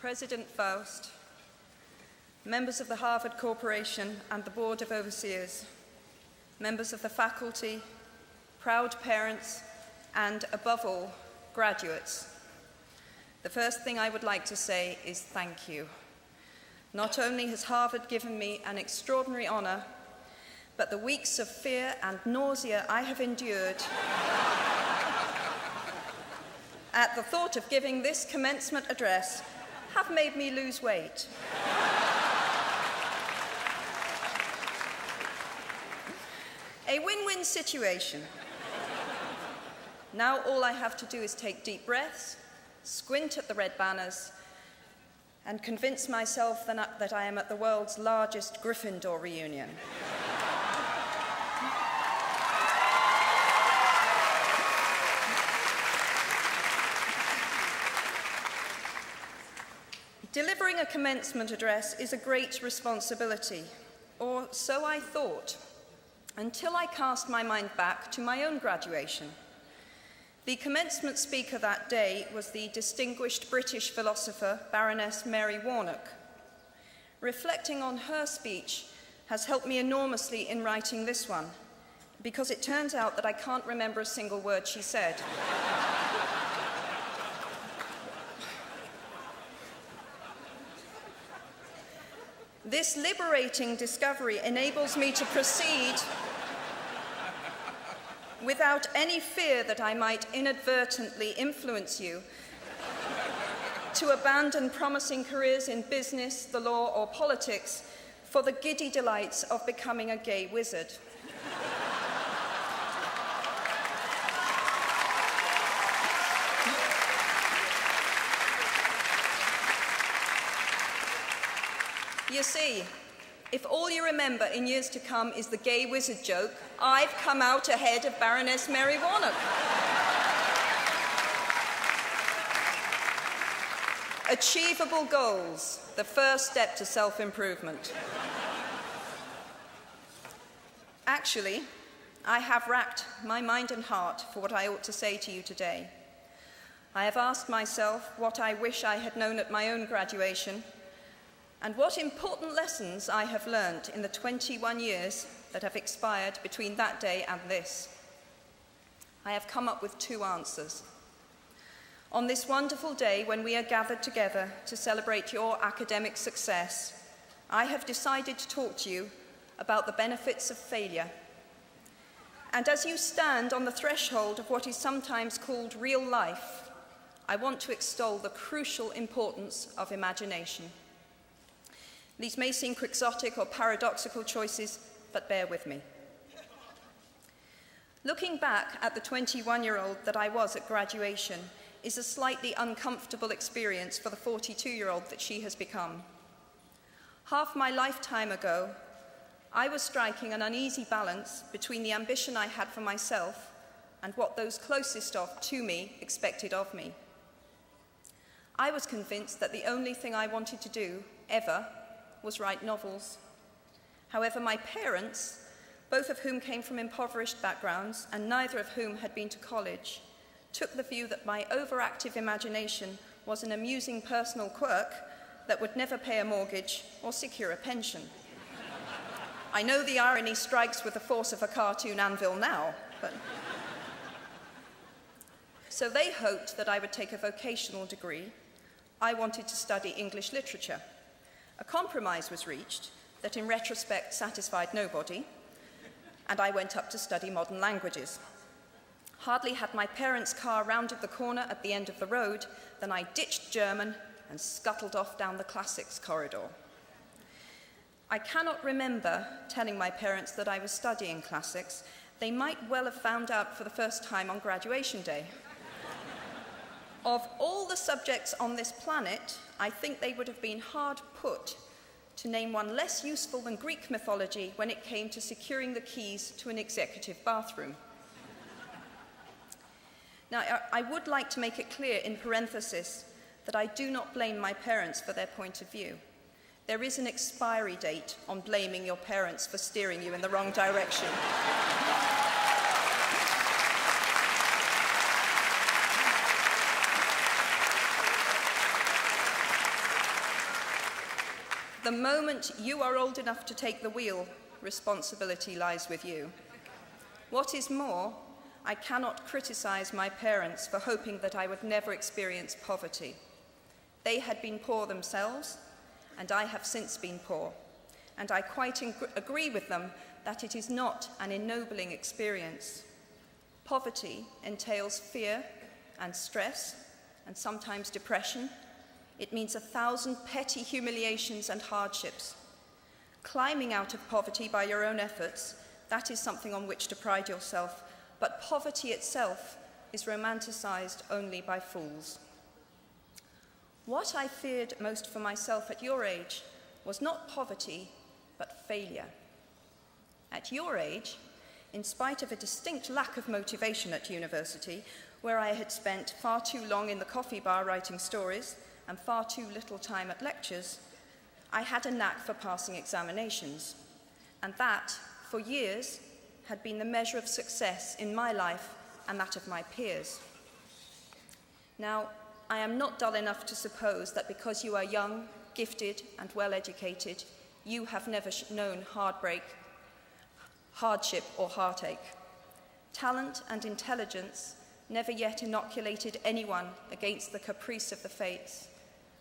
President Faust, members of the Harvard Corporation and the Board of Overseers, members of the faculty, proud parents, and above all, graduates. The first thing I would like to say is thank you. Not only has Harvard given me an extraordinary honor, but the weeks of fear and nausea I have endured at the thought of giving this commencement address have made me lose weight. A win-win situation. Now all I have to do is take deep breaths, squint at the red banners, and convince myself that I am at the world's largest Gryffindor reunion. Delivering a commencement address is a great responsibility, or so I thought, until I cast my mind back to my own graduation. The commencement speaker that day was the distinguished British philosopher, Baroness Mary Warnock. Reflecting on her speech has helped me enormously in writing this one, because it turns out that I can't remember a single word she said. This liberating discovery enables me to proceed without any fear that I might inadvertently influence you to abandon promising careers in business, the law, or politics for the giddy delights of becoming a gay wizard. You see, if all you remember in years to come is the gay wizard joke, I've come out ahead of Baroness Mary Warnock. Achievable goals, the first step to self-improvement. Actually, I have racked my mind and heart for what I ought to say to you today. I have asked myself what I wish I had known at my own graduation, and what important lessons I have learned in the 21 years that have expired between that day and this. I have come up with two answers. On this wonderful day when we are gathered together to celebrate your academic success, I have decided to talk to you about the benefits of failure. And as you stand on the threshold of what is sometimes called real life, I want to extol the crucial importance of imagination. These may seem quixotic or paradoxical choices, but bear with me. Looking back at the 21-year-old that I was at graduation is a slightly uncomfortable experience for the 42-year-old that she has become. Half my lifetime ago, I was striking an uneasy balance between the ambition I had for myself and what those closest to me expected of me. I was convinced that the only thing I wanted to do, ever, was write novels. However, my parents, both of whom came from impoverished backgrounds and neither of whom had been to college, took the view that my overactive imagination was an amusing personal quirk that would never pay a mortgage or secure a pension. I know the irony strikes with the force of a cartoon anvil now, but... So they hoped that I would take a vocational degree. I wanted to study English literature. A compromise was reached that in retrospect satisfied nobody, and I went up to study modern languages. Hardly had my parents' car rounded the corner at the end of the road than I ditched German and scuttled off down the classics corridor. I cannot remember telling my parents that I was studying classics. They might well have found out for the first time on graduation day. Of all the subjects on this planet, I think they would have been hard put to name one less useful than Greek mythology when it came to securing the keys to an executive bathroom. Now, I would like to make it clear in parenthesis that I do not blame my parents for their point of view. There is an expiry date on blaming your parents for steering you in the wrong direction. The moment you are old enough to take the wheel, responsibility lies with you. What is more, I cannot criticize my parents for hoping that I would never experience poverty. They had been poor themselves, and I have since been poor, and I quite agree with them that it is not an ennobling experience. Poverty entails fear and stress, and sometimes depression. It means 1,000 petty humiliations and hardships. Climbing out of poverty by your own efforts, that is something on which to pride yourself, but poverty itself is romanticized only by fools. What I feared most for myself at your age was not poverty, but failure. At your age, in spite of a distinct lack of motivation at university, where I had spent far too long in the coffee bar writing stories and far too little time at lectures, I had a knack for passing examinations, and that, for years, had been the measure of success in my life and that of my peers. Now, I am not dull enough to suppose that because you are young, gifted, and well-educated, you have never known heartbreak, hardship, or heartache. Talent and intelligence never yet inoculated anyone against the caprice of the fates,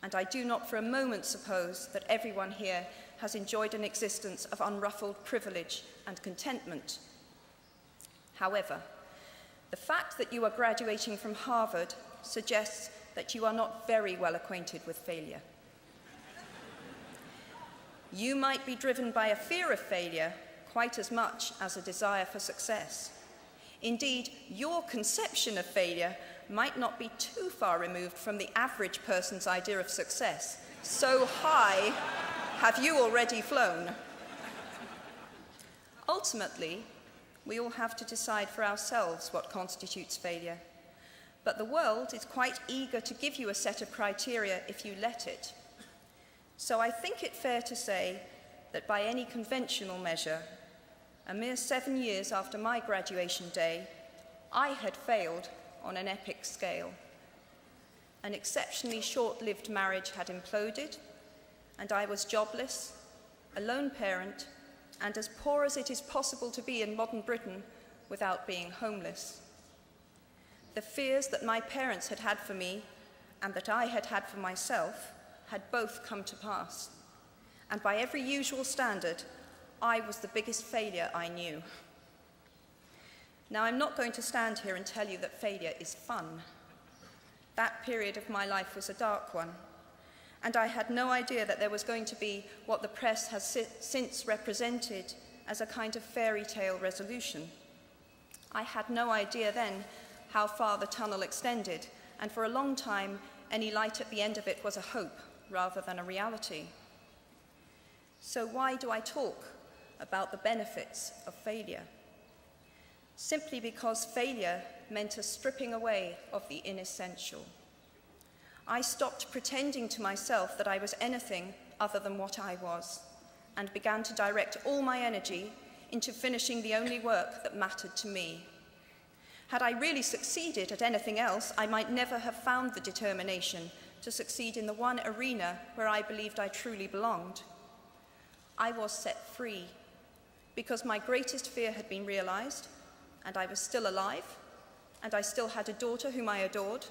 and I do not for a moment suppose that everyone here has enjoyed an existence of unruffled privilege and contentment. However, the fact that you are graduating from Harvard suggests that you are not very well acquainted with failure. You might be driven by a fear of failure quite as much as a desire for success. Indeed, your conception of failure might not be too far removed from the average person's idea of success. So high have you already flown. Ultimately, we all have to decide for ourselves what constitutes failure. But the world is quite eager to give you a set of criteria if you let it. So I think it fair to say that by any conventional measure, a mere 7 years after my graduation day, I had failed on an epic scale. An exceptionally short-lived marriage had imploded, and I was jobless, a lone parent, and as poor as it is possible to be in modern Britain without being homeless. The fears that my parents had had for me and that I had had for myself had both come to pass, and by every usual standard, I was the biggest failure I knew. Now, I'm not going to stand here and tell you that failure is fun. That period of my life was a dark one, and I had no idea that there was going to be what the press has since represented as a kind of fairy tale resolution. I had no idea then how far the tunnel extended, and for a long time, any light at the end of it was a hope rather than a reality. So why do I talk about the benefits of failure? Simply because failure meant a stripping away of the inessential. I stopped pretending to myself that I was anything other than what I was, and began to direct all my energy into finishing the only work that mattered to me. Had I really succeeded at anything else, I might never have found the determination to succeed in the one arena where I believed I truly belonged. I was set free because my greatest fear had been realized, and I was still alive, and I still had a daughter whom I adored,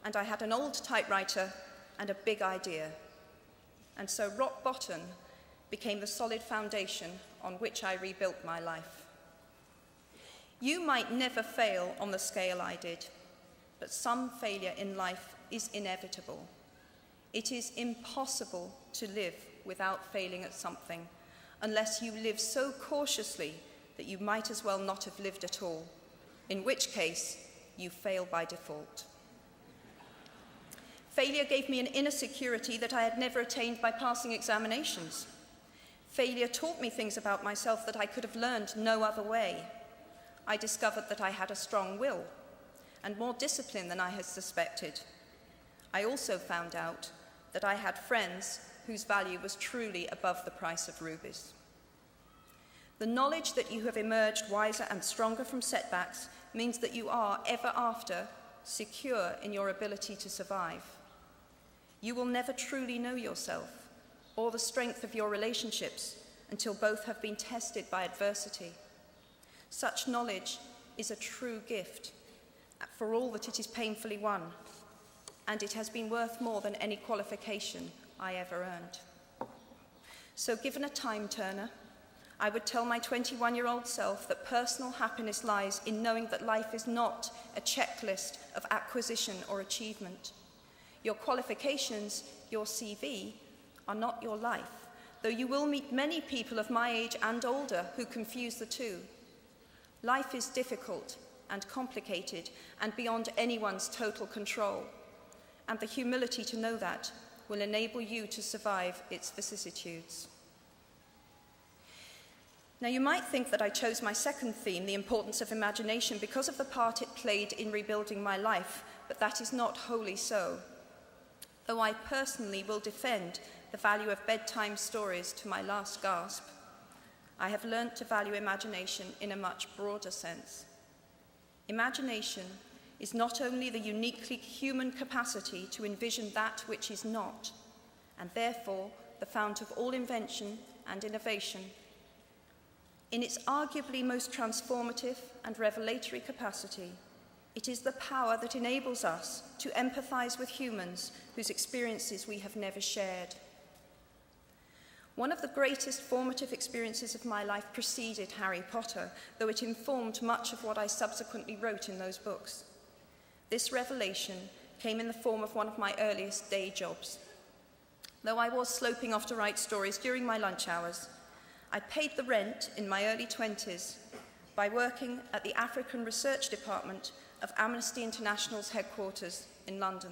and I had an old typewriter and a big idea. And so rock bottom became the solid foundation on which I rebuilt my life. You might never fail on the scale I did, but some failure in life is inevitable. It is impossible to live without failing at something, unless you live so cautiously that you might as well not have lived at all, in which case you fail by default. Failure gave me an inner security that I had never attained by passing examinations. Failure taught me things about myself that I could have learned no other way. I discovered that I had a strong will and more discipline than I had suspected. I also found out that I had friends whose value was truly above the price of rubies. The knowledge that you have emerged wiser and stronger from setbacks means that you are, ever after, secure in your ability to survive. You will never truly know yourself, or the strength of your relationships until both have been tested by adversity. Such knowledge is a true gift for all that it is painfully won, and it has been worth more than any qualification I ever earned. So given a time turner, I would tell my 21-year-old self that personal happiness lies in knowing that life is not a checklist of acquisition or achievement. Your qualifications, your CV, are not your life, though you will meet many people of my age and older who confuse the two. Life is difficult and complicated and beyond anyone's total control, and the humility to know that will enable you to survive its vicissitudes. Now, you might think that I chose my second theme, the importance of imagination, because of the part it played in rebuilding my life, but that is not wholly so. Though I personally will defend the value of bedtime stories to my last gasp, I have learnt to value imagination in a much broader sense. Imagination is not only the uniquely human capacity to envision that which is not, and therefore the fount of all invention and innovation. In its arguably most transformative and revelatory capacity, it is the power that enables us to empathize with humans whose experiences we have never shared. One of the greatest formative experiences of my life preceded Harry Potter, though it informed much of what I subsequently wrote in those books. This revelation came in the form of one of my earliest day jobs. Though I was sloping off to write stories during my lunch hours, I paid the rent in my early 20s by working at the African Research Department of Amnesty International's headquarters in London.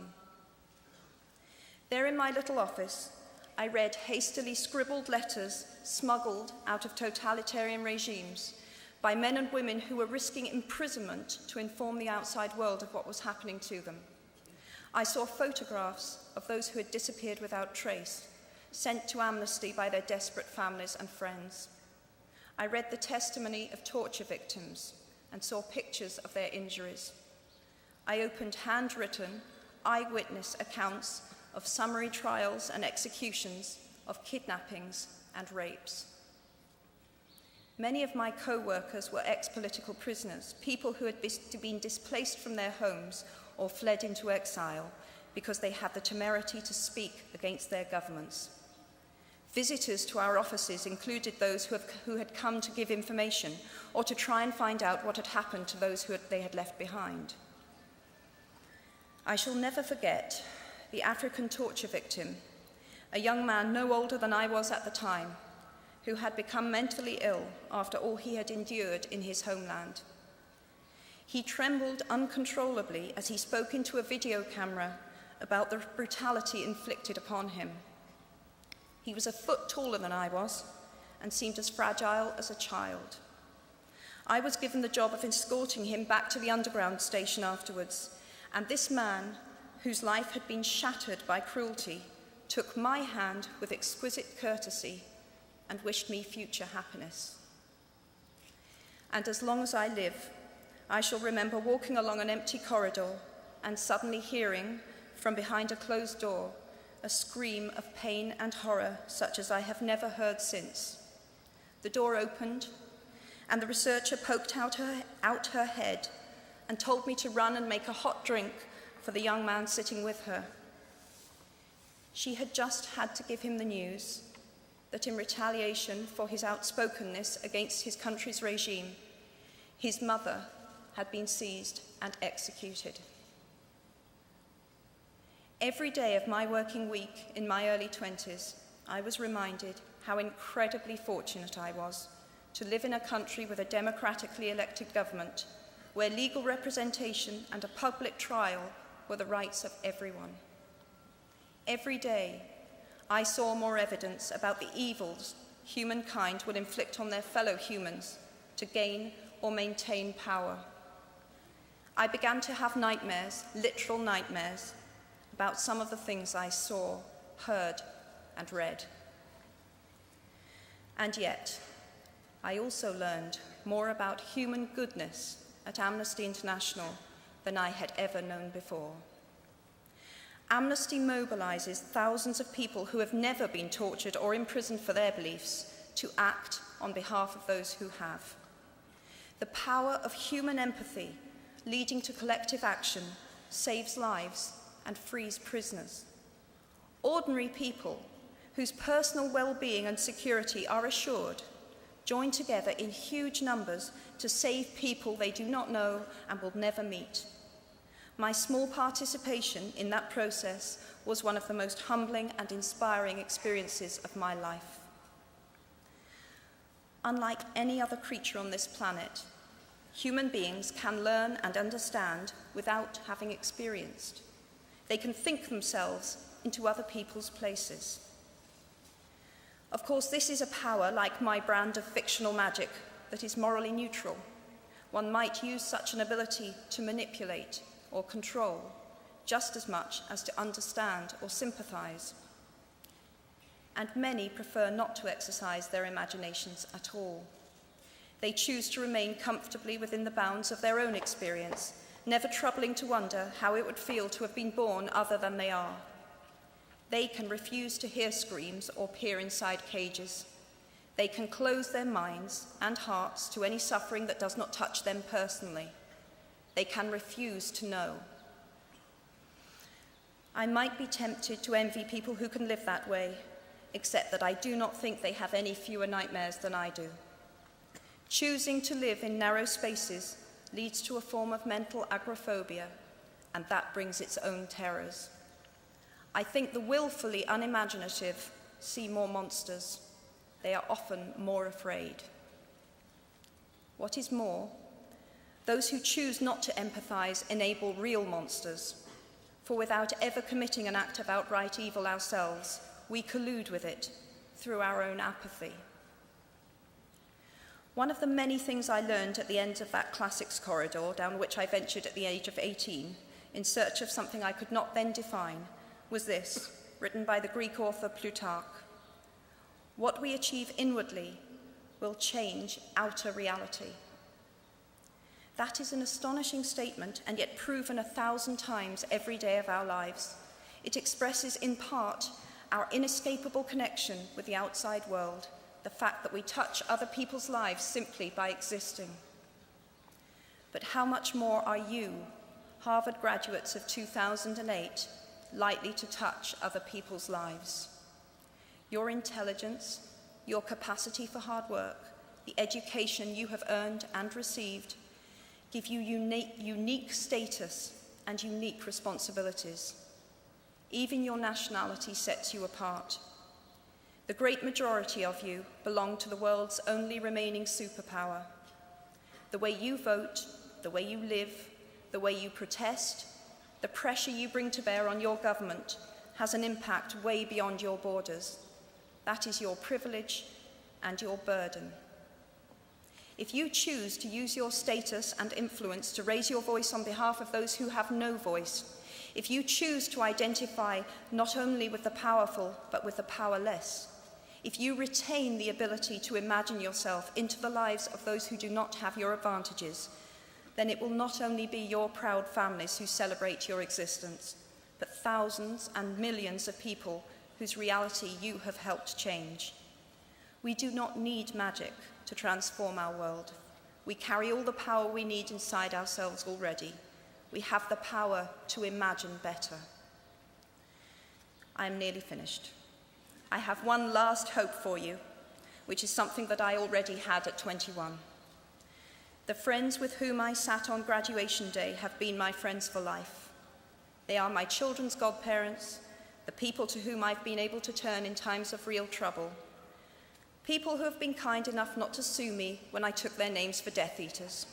There in my little office, I read hastily scribbled letters smuggled out of totalitarian regimes by men and women who were risking imprisonment to inform the outside world of what was happening to them. I saw photographs of those who had disappeared without trace, sent to Amnesty by their desperate families and friends. I read the testimony of torture victims and saw pictures of their injuries. I opened handwritten, eyewitness accounts of summary trials and executions, of kidnappings and rapes. Many of my co-workers were ex-political prisoners, people who had been displaced from their homes or fled into exile because they had the temerity to speak against their governments. Visitors to our offices included those who had come to give information or to try and find out what had happened to those they had left behind. I shall never forget the African torture victim, a young man no older than I was at the time, who had become mentally ill after all he had endured in his homeland. He trembled uncontrollably as he spoke into a video camera about the brutality inflicted upon him. He was a foot taller than I was and seemed as fragile as a child. I was given the job of escorting him back to the underground station afterwards, and this man, whose life had been shattered by cruelty, took my hand with exquisite courtesy and wished me future happiness. And as long as I live, I shall remember walking along an empty corridor and suddenly hearing, from behind a closed door, a scream of pain and horror such as I have never heard since. The door opened, and the researcher poked out her head and told me to run and make a hot drink for the young man sitting with her. She had just had to give him the news that in retaliation for his outspokenness against his country's regime, his mother had been seized and executed. Every day of my working week in my early 20s, I was reminded how incredibly fortunate I was to live in a country with a democratically elected government, where legal representation and a public trial were the rights of everyone. Every day, I saw more evidence about the evils humankind will inflict on their fellow humans to gain or maintain power. I began to have nightmares, literal nightmares, about some of the things I saw, heard, and read. And yet, I also learned more about human goodness at Amnesty International than I had ever known before. Amnesty mobilizes thousands of people who have never been tortured or imprisoned for their beliefs to act on behalf of those who have. The power of human empathy leading to collective action saves lives and frees prisoners. Ordinary people whose personal well-being and security are assured join together in huge numbers to save people they do not know and will never meet. My small participation in that process was one of the most humbling and inspiring experiences of my life. Unlike any other creature on this planet, human beings can learn and understand without having experienced. They can think themselves into other people's places. Of course, this is a power, like my brand of fictional magic, that is morally neutral. One might use such an ability to manipulate or control just as much as to understand or sympathize. And many prefer not to exercise their imaginations at all. They choose to remain comfortably within the bounds of their own experience, never troubling to wonder how it would feel to have been born other than they are. They can refuse to hear screams or peer inside cages. They can close their minds and hearts to any suffering that does not touch them personally. They can refuse to know. I might be tempted to envy people who can live that way, except that I do not think they have any fewer nightmares than I do. Choosing to live in narrow spaces leads to a form of mental agoraphobia, and that brings its own terrors. I think the willfully unimaginative see more monsters. They are often more afraid. What is more, those who choose not to empathize enable real monsters, for without ever committing an act of outright evil ourselves, we collude with it through our own apathy. One of the many things I learned at the end of that classics corridor down which I ventured at the age of 18 in search of something I could not then define was this, written by the Greek author Plutarch: "What we achieve inwardly will change outer reality." That is an astonishing statement, and yet proven 1,000 times every day of our lives. It expresses in part our inescapable connection with the outside world, the fact that we touch other people's lives simply by existing. But how much more are you, Harvard graduates of 2008, likely to touch other people's lives? Your intelligence, your capacity for hard work, the education you have earned and received give you unique status and unique responsibilities. Even your nationality sets you apart. The great majority of you belong to the world's only remaining superpower. The way you vote, the way you live, the way you protest, the pressure you bring to bear on your government has an impact way beyond your borders. That is your privilege and your burden. If you choose to use your status and influence to raise your voice on behalf of those who have no voice, if you choose to identify not only with the powerful but with the powerless, if you retain the ability to imagine yourself into the lives of those who do not have your advantages, then it will not only be your proud families who celebrate your existence, but thousands and millions of people whose reality you have helped change. We do not need magic to transform our world. We carry all the power we need inside ourselves already. We have the power to imagine better. I am nearly finished. I have one last hope for you, which is something that I already had at 21. The friends with whom I sat on graduation day have been my friends for life. They are my children's godparents, the people to whom I've been able to turn in times of real trouble, people who have been kind enough not to sue me when I took their names for Death Eaters.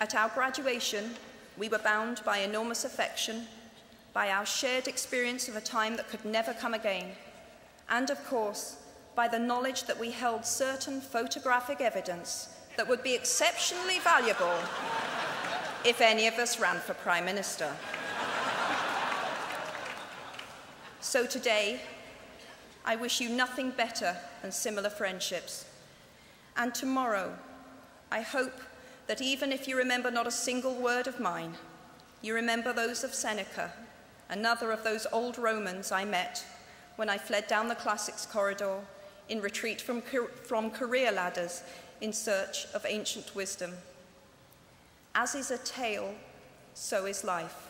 At our graduation, we were bound by enormous affection, by our shared experience of a time that could never come again, and of course, by the knowledge that we held certain photographic evidence that would be exceptionally valuable if any of us ran for Prime Minister. So today, I wish you nothing better than similar friendships, And tomorrow, I hope that even if you remember not a single word of mine, you remember those of Seneca, another of those old Romans I met when I fled down the classics corridor in retreat from career ladders in search of ancient wisdom. As is a tale, so is life.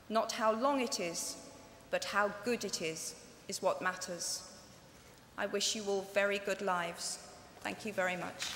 Not how long it is, but how good it is what matters. I wish you all very good lives. Thank you very much.